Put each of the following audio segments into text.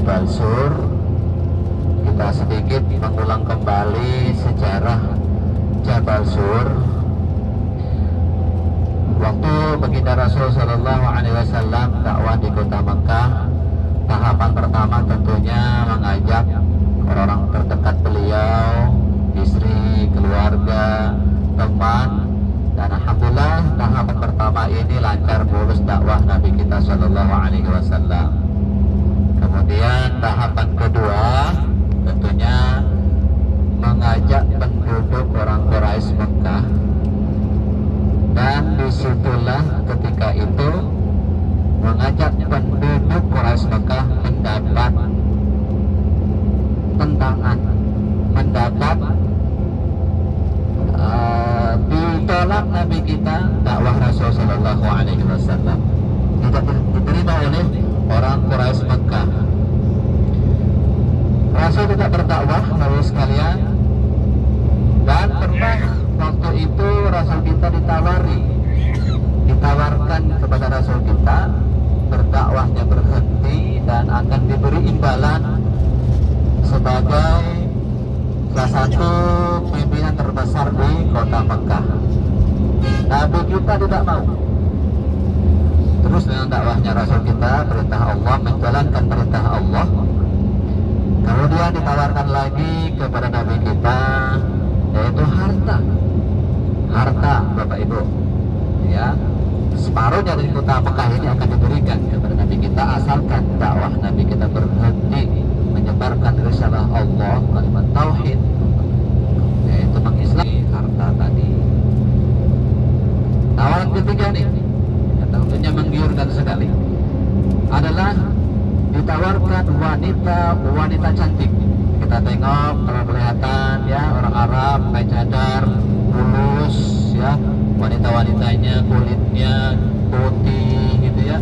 Jabal Sur. Kita sedikit mengulang kembali sejarah Jabal Sur. Waktu baginda Rasul Shallallahu Alaihi Wasallam dakwah di kota Mekah, tahapan pertama tentunya mengajak orang-orang terdekat beliau, istri, keluarga, teman, dan alhamdulillah tahapan pertama ini lancar mulus dakwah Nabi kita Shallallahu Alaihi Wasallam. Kemudian tahapan kedua tentunya mengajak penduduk orang Quraisy Mekah, dan disitulah ketika itu mengajak penduduk Quraisy Mekah mendapat tentangan, mendapat ditolak Nabi kita dakwah Rasul Sallallahu Alaihi Wasallam, tidak diterima oleh orang Quraisy Mekah. Rasul tidak berdakwah lalu sekalian, dan pernah waktu itu Rasul kita ditawarkan kepada Rasul kita berdakwahnya berhenti dan akan diberi imbalan sebagai salah satu pimpinan terbesar di kota Mekah. Nabi kita tidak mau. Terus dengan dakwahnya Rasul kita, perintah Allah, menjalankan perintah Allah. Kemudian ditawarkan lagi kepada Nabi kita, yaitu harta Bapak Ibu, ya, separuhnya dari kota Mekah ini akan diberikan kepada Nabi kita asalkan dakwah Nabi kita berhenti menyebarkan risalah Allah, kalimat tauhid, yaitu mengislami harta tadi. Tawaran ketiga nih, yang tentunya menggiurkan sekali, adalah ditawarkan wanita cantik. Kita tengok kelihatan ya, orang Arab pakai cadar, mulus ya, wanita-wanitanya kulitnya putih gitu ya.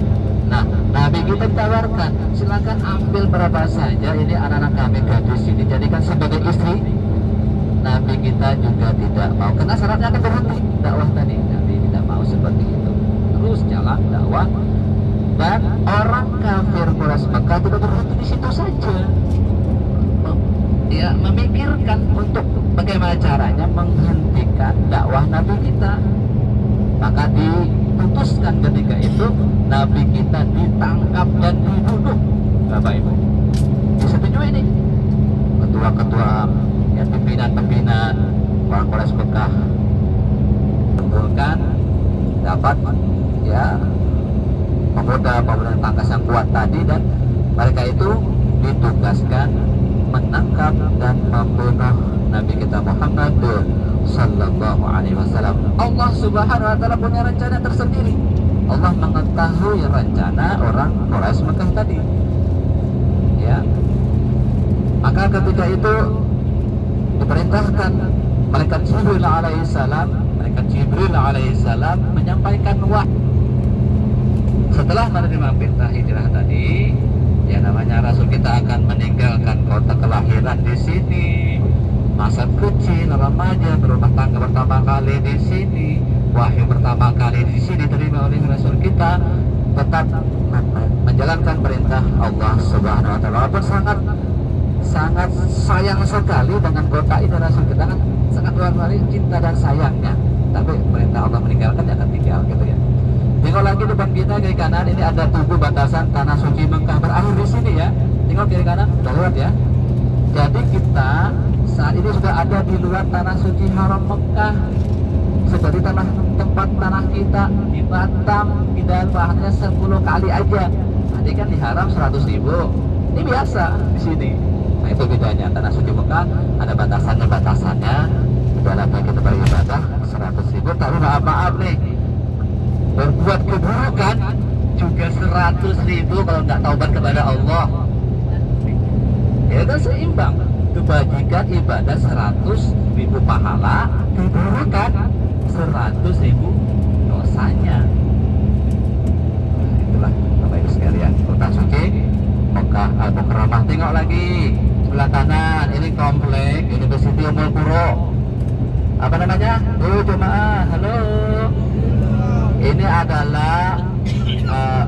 Nah, Nabi kita ditawarkan, silakan ambil berapa saja, ini anak-anak kami gadis ini jadikan sebagai istri. Nabi kita juga tidak mau, karena syaratnya akan berhenti dakwah tadi. Nabi tidak mau seperti itu, terus jalan dakwah. Dan orang kafir Quraisy Mekah tidak berhenti di situ saja, ya, memikirkan untuk bagaimana caranya menghentikan dakwah Nabi kita. Maka diputuskan ketika itu Nabi kita ditangkap dan dibunuh, Bapak Ibu. Disetujui ini ketua-ketua, ya, pimpinan orang Quraisy Mekah kumpulkan, dapat ya pemuda tangkas yang kuat tadi, dan mereka itu ditugaskan menangkap dan membunuh Nabi kita Muhammad Sallallahu Alaihi Wasallam. Allah Subhanahu Wa Taala punya rencana tersendiri. Allah mengetahui rencana orang Quraisy Mekah tadi. Ya, maka ketika itu diperintahkan malaikat Jibril alaihissalam menyampaikan wahyu. Setelah menerima perintah hijrah tadi, ya, namanya Rasul kita akan meninggalkan kota kelahiran di sini, masa kecil, remaja, berumah tangga pertama kali di sini, wahyu pertama kali di sini diterima oleh Rasul kita, tetap menjalankan perintah Allah Subhanahu Wa Taala. Walaupun sangat sayang sekali dengan kota ini, Rasul kita kan sangat luar biasa cinta dan sayangnya, tapi perintah Allah meninggalkan jangan tinggal gitu ya. Tengok lagi depan kita kiri kanan, ini ada tubuh batasan tanah suci Mekah berakhir di sini ya. Tengok kiri kanan, udah lewat ya. Jadi kita saat ini sudah ada di luar tanah suci haram Mekah, seperti tempat tanah kita di Batam, pindahan bahannya 10 kali aja. Tadi kan di haram 100.000, ini biasa di sini. Nah, itu bedanya. Tanah suci Mekah ada batasannya. Dalam kita beribadah 100.000, tapi maaf nih, berbuat keburukan juga 100.000 kalau nggak taubat kepada Allah. Ya kan seimbang, kebajikan ibadah 100.000 pahala, keburukan 100.000 dosanya. Nah, itulah Bapak Ibu sekalian, kota suci Mekah Al-Mukarramah. Tengok lagi sebelah kanan, ini komplek University Ummul Qura. Apa namanya? Jemaah, halo. Ini adalah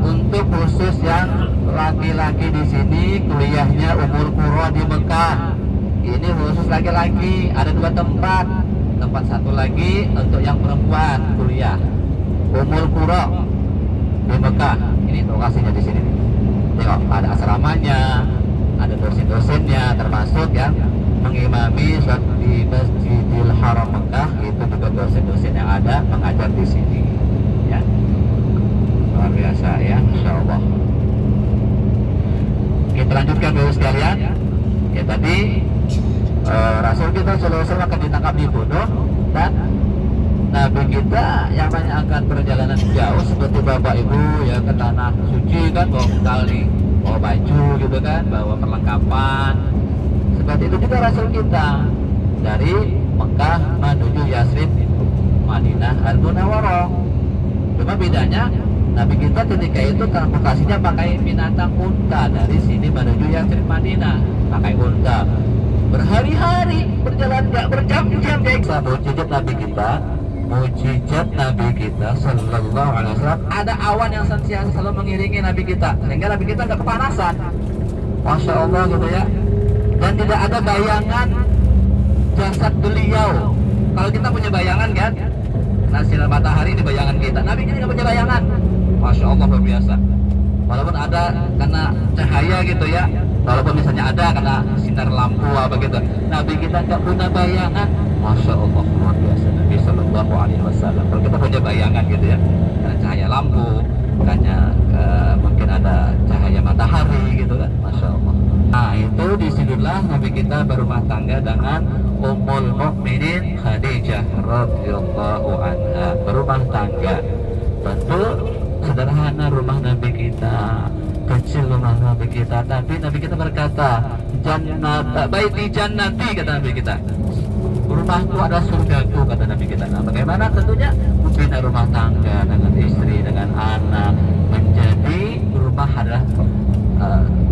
untuk khusus yang laki-laki di sini kuliahnya Ummul Qura di Mekah. Ini khusus laki-laki, ada 2 tempat. Tempat satu lagi untuk yang perempuan kuliah Ummul Qura di Mekah. Ini lokasinya di sini. Tengok, ada asramanya, ada dosen-dosennya, termasuk yang mengimami sholat di Masjidil Haram Mekah. Itu juga dosen-dosen yang ada mengajar di sini. Ya, luar biasa ya, Insya Allah. Kita lanjutkan dulu sekalian. Ya tadi Rasul kita SAW akan ditangkap dibunuh, dan Nabi kita yang banyak akan perjalanan jauh seperti bapak ibu ya ke tanah suci kan, bawa tali, bawa baju gitu kan, bawa perlengkapan. Seperti itu juga Rasul kita dari Mekah menuju Yasrib, Madinah Al-Munawwarah. Cuma bedanya Nabi kita ketika itu transportasinya pakai binatang unta, dari sini menuju Yasrib Madinah pakai unta. Berhari-hari berjalan, gak berjam-jam. Mujizat Nabi kita, mujizat Nabi kita Sallallahu Alaihi Wasallam, ada awan yang senantiasa selalu mengiringi Nabi kita, sehingga Nabi kita nggak kepanasan. Masya Allah gitu ya. Dan tidak ada bayangan jasad beliau. Kalau kita punya bayangan kan, nah sinar matahari ini bayangan kita. Nabi kita nggak punya bayangan. Masya Allah, luar biasa. Walaupun ada karena cahaya gitu ya, walaupun misalnya ada karena sinar lampu apa gitu, Nabi kita nggak punya bayangan. Masya Allah, luar biasa Nabi Sallallahu Alaihi Wasallam. Kalau kita punya bayangan gitu ya, karena cahaya lampu, karena mungkin ada cahaya matahari gitu kan, Masya Allah. Nah itu disinilah Nabi kita berumah tangga dengan Ummul Mukminin Khadijah radhiyallahu anha. Berumah tangga, tentu sederhana rumah Nabi kita, kecil rumah Nabi kita, tapi Nabi kita berkata, jannat baiti jannati, kata Nabi kita, rumahku adalah surgaku, kata Nabi kita. Nah bagaimana tentunya membina rumah tangga dengan istri, dengan anak, menjadi rumah adalah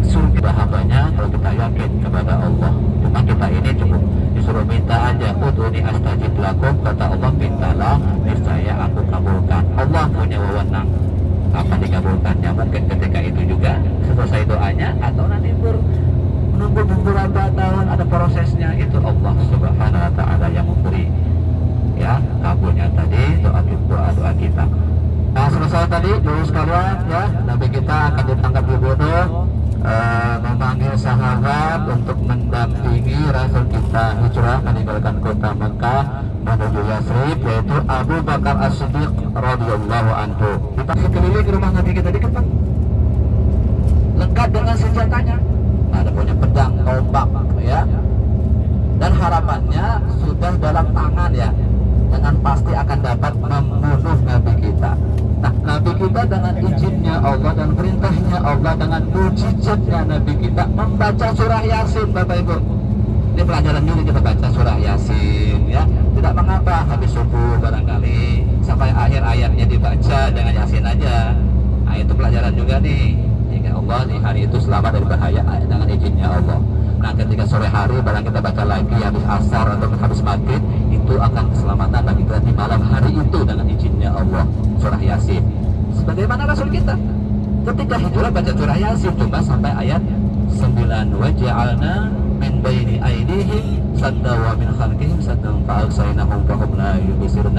surga hambanya kalau kita yakin kepada Allah. Cuma kita ini cukup disuruh minta aja, udhuni astajib lakum, kata Allah, mintalah niscaya aku kabulkan. Allah punya wewenang kapan dikabulkannya, mungkin ketika itu juga selesai doanya, atau nanti menunggu beberapa tahun ada prosesnya. Itu Allah Subhanahu wa Ta'ala yang memberi ya kabulnya tadi doa kita. Nah selesai tadi dulu sekalian ya, Nabi kita akan ditangkap dibunuh, memanggil sahabat untuk mendampingi Rasul kita hijrah meninggalkan kota Mekah menuju Yasrib, yaitu Abu Bakar As-Siddiq radhiyallahu anhu. Kita sekeliling rumah Nabi kita dikepang, lengkap dengan senjatanya, ada punya pedang, tombak ya, dan harapannya sudah dalam tangan ya, dengan pasti akan dapat membunuh Nabi kita. Nah Nabi kita dengan izinnya Allah dan perintahnya Allah, dengan mujizatnya Nabi kita membaca surah Yasin. Bapak Ibu, ini pelajaran juga, kita baca surah Yasin ya, tidak mengapa habis subuh barangkali sampai akhir ayatnya dibaca, jangan Yasin aja. Nah itu pelajaran juga nih, jika Allah di hari itu selamat dari bahaya dengan izinnya Allah. Nah ketika sore hari barang kita baca lagi habis asar atau habis maghrib, itu akan keselamatan bagi kita di malam hari itu dengan izinnya Allah, surah Yasin. Sebagaimana Rasul kita ketika hijrah baca surah Yasin cuma sampai ayat 9, wa ja'alna min baini aydihim sadda wa min khalfihim saddan fa agsaynahum fa hum la yubsirun.